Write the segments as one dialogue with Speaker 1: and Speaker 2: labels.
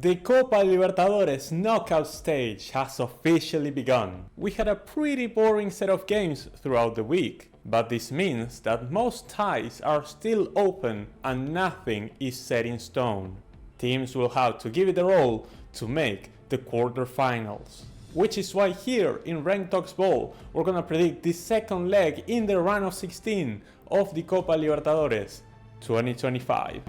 Speaker 1: The Copa Libertadores knockout stage has officially begun. We had a pretty boring set of games throughout the week, but this means that most ties are still open and nothing is set in stone. Teams will have to give it their all to make the quarterfinals. Which is why here in Ranked Talks Ball we're gonna predict the second leg in the round of 16 of the Copa Libertadores 2025.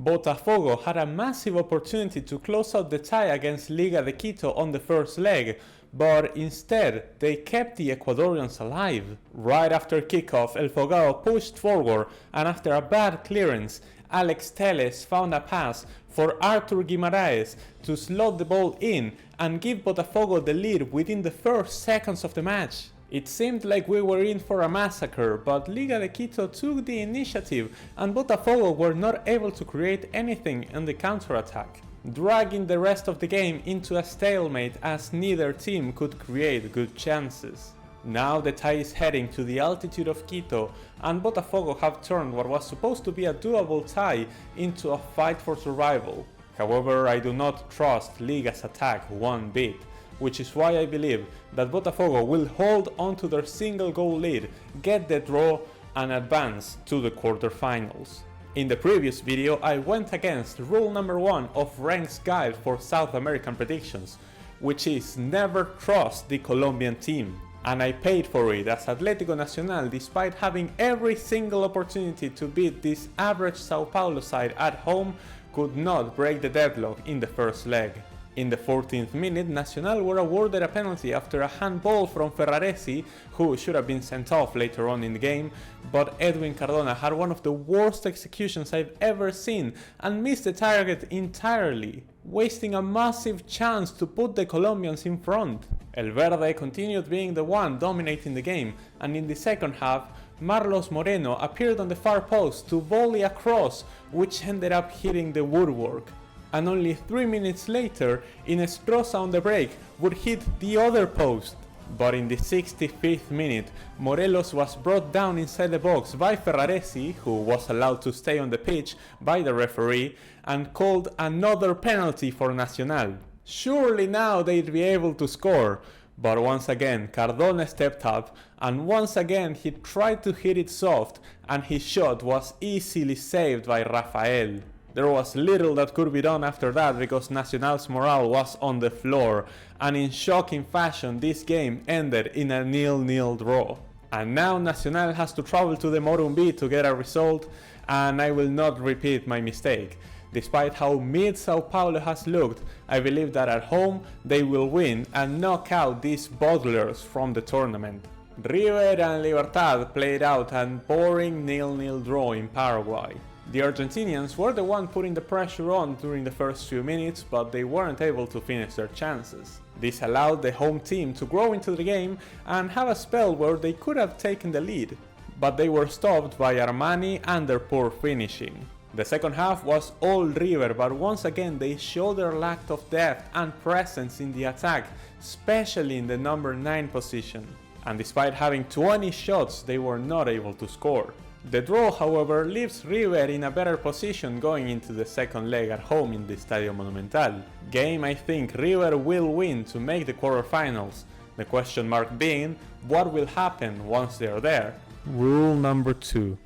Speaker 1: Botafogo had a massive opportunity to close out the tie against Liga de Quito on the first leg, but instead they kept the Ecuadorians alive. Right after kickoff, El Fogao pushed forward, and after a bad clearance, Alex Telles found a pass for Arthur Guimaraes to slot the ball in and give Botafogo the lead within the first seconds of the match. It seemed like we were in for a massacre, but Liga de Quito took the initiative and Botafogo were not able to create anything in the counter-attack, dragging the rest of the game into a stalemate as neither team could create good chances. Now the tie is heading to the altitude of Quito, and Botafogo have turned what was supposed to be a doable tie into a fight for survival. However, I do not trust Liga's attack one bit, which is why I believe that Botafogo will hold on to their single goal lead, get the draw and advance to the quarterfinals. In the previous video I went against rule number 1 of Rank's guide for South American predictions, which is never trust the Colombian team. And I paid for it, as Atlético Nacional, despite having every single opportunity to beat this average Sao Paulo side at home, could not break the deadlock in the first leg. In the 14th minute, Nacional were awarded a penalty after a handball from Ferraresi, who should have been sent off later on in the game, but Edwin Cardona had one of the worst executions I've ever seen and missed the target entirely, wasting a massive chance to put the Colombians in front. El Verde continued being the one dominating the game, and in the second half, Marlos Moreno appeared on the far post to volley a cross, which ended up hitting the woodwork. And only 3 minutes later, Inestrosa on the break would hit the other post. But in the 65th minute, Morelos was brought down inside the box by Ferraresi, who was allowed to stay on the pitch by the referee, and called another penalty for Nacional. Surely now they'd be able to score, but once again Cardona stepped up, and once again he tried to hit it soft, and his shot was easily saved by Rafael. There was little that could be done after that because Nacional's morale was on the floor, and in shocking fashion this game ended in a 0-0 draw. And now Nacional has to travel to the Morumbi to get a result, and I will not repeat my mistake. Despite how mid Sao Paulo has looked, I believe that at home they will win and knock out these bottlers from the tournament. River and Libertad played out a boring 0-0 draw in Paraguay. The Argentinians were the one putting the pressure on during the first few minutes, but they weren't able to finish their chances. This allowed the home team to grow into the game and have a spell where they could have taken the lead, but they were stopped by Armani and their poor finishing. The second half was all River, but once again they showed their lack of depth and presence in the attack, especially in the number 9 position. And despite having 20 shots, they were not able to score. The draw, however, leaves River in a better position going into the second leg at home in the Estadio Monumental. Game I think River will win to make the quarterfinals, the question mark being what will happen once they are there. Rule number 2.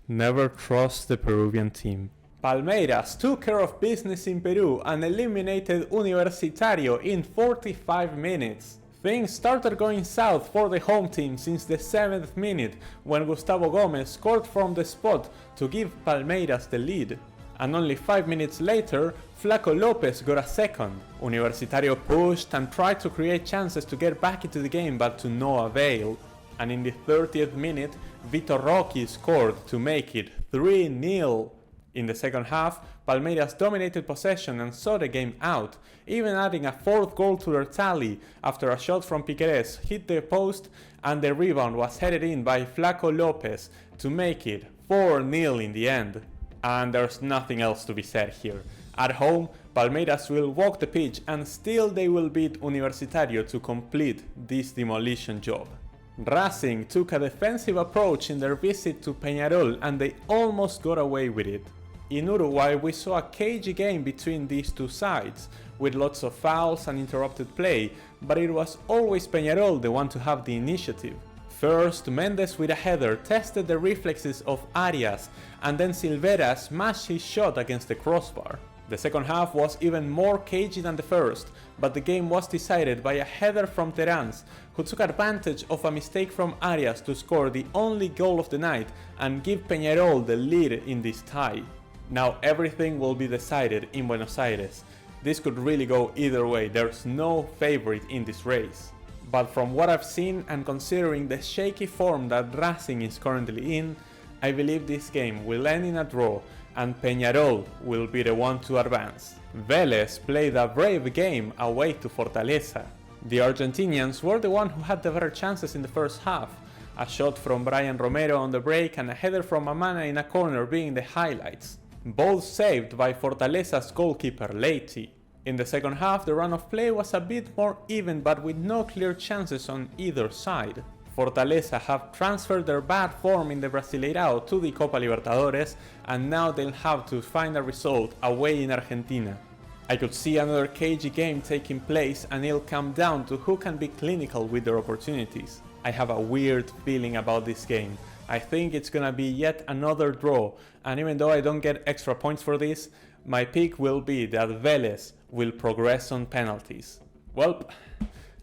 Speaker 1: Never trust the Peruvian team. Palmeiras took care of business in Peru and eliminated Universitario in 45 minutes. Things started going south for the home team since the 7th minute, when Gustavo Gomez scored from the spot to give Palmeiras the lead. And only 5 minutes later, Flaco Lopez got a second. Universitario pushed and tried to create chances to get back into the game, but to no avail. And in the 30th minute, Vitor Roque scored to make it 3-0. In the second half, Palmeiras dominated possession and saw the game out, even adding a 4th goal to their tally after a shot from Piquerez hit the post and the rebound was headed in by Flaco Lopez to make it 4-0 in the end. And there's nothing else to be said here. At home, Palmeiras will walk the pitch and still they will beat Universitario to complete this demolition job. Racing took a defensive approach in their visit to Peñarol and they almost got away with it. In Uruguay, we saw a cagey game between these two sides, with lots of fouls and interrupted play, but it was always Peñarol the one to have the initiative. First, Mendes with a header tested the reflexes of Arias, and then Silveira smashed his shot against the crossbar. The second half was even more cagey than the first, but the game was decided by a header from Terans, who took advantage of a mistake from Arias to score the only goal of the night and give Peñarol the lead in this tie. Now everything will be decided in Buenos Aires. This could really go either way, there's no favorite in this race. But from what I've seen and considering the shaky form that Racing is currently in, I believe this game will end in a draw and Peñarol will be the one to advance. Vélez played a brave game away to Fortaleza. The Argentinians were the one who had the better chances in the first half, a shot from Brian Romero on the break and a header from Amana in a corner being the highlights. Both saved by Fortaleza's goalkeeper Leite. In the second half, the run of play was a bit more even but with no clear chances on either side. Fortaleza have transferred their bad form in the Brasileirao to the Copa Libertadores and now they'll have to find a result away in Argentina. I could see another cagey game taking place and it'll come down to who can be clinical with their opportunities. I have a weird feeling about this game. I think it's gonna be yet another draw, and even though I don't get extra points for this, my pick will be that Vélez will progress on penalties. Well,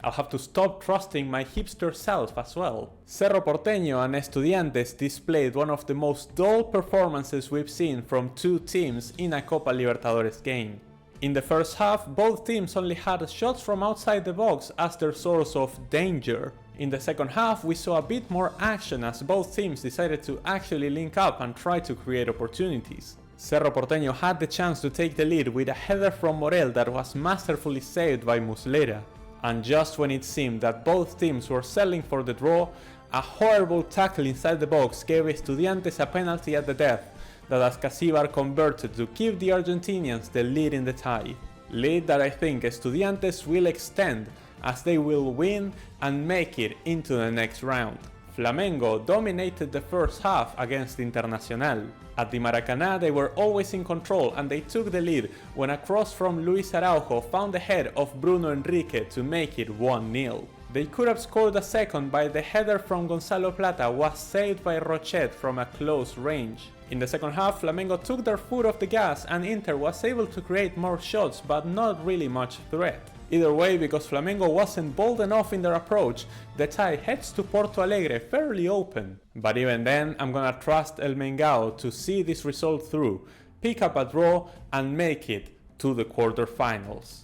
Speaker 1: I'll have to stop trusting my hipster self as well. Cerro Porteño and Estudiantes displayed one of the most dull performances we've seen from two teams in a Copa Libertadores game. In the first half, both teams only had shots from outside the box as their source of danger. In the second half, we saw a bit more action as both teams decided to actually link up and try to create opportunities. Cerro Porteño had the chance to take the lead with a header from Morel that was masterfully saved by Muslera. And just when it seemed that both teams were selling for the draw, a horrible tackle inside the box gave Estudiantes a penalty at the death that Ascasibar converted to give the Argentinians the lead in the tie. Lead that I think Estudiantes will extend as they will win and make it into the next round. Flamengo dominated the first half against Internacional. At the Maracaná they were always in control and they took the lead when a cross from Luis Araujo found the head of Bruno Enrique to make it 1-0. They could have scored a second but the header from Gonzalo Plata was saved by Rochet from a close range. In the second half, Flamengo took their foot off the gas and Inter was able to create more shots but not really much threat. Either way, because Flamengo wasn't bold enough in their approach, the tie heads to Porto Alegre fairly open. But even then, I'm gonna trust El Mengao to see this result through, pick up a draw and make it to the quarterfinals.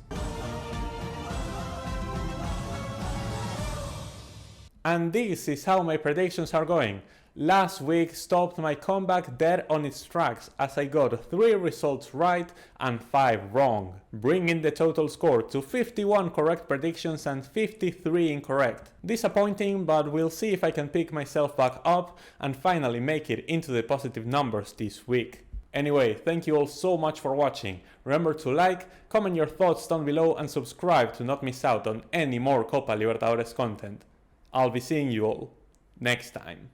Speaker 1: And this is how my predictions are going. Last week stopped my comeback dead on its tracks as I got 3 results right and 5 wrong, bringing the total score to 51 correct predictions and 53 incorrect. Disappointing, but we'll see if I can pick myself back up and finally make it into the positive numbers this week. Anyway, thank you all so much for watching. Remember to like, comment your thoughts down below and subscribe to not miss out on any more Copa Libertadores content. I'll be seeing you all next time.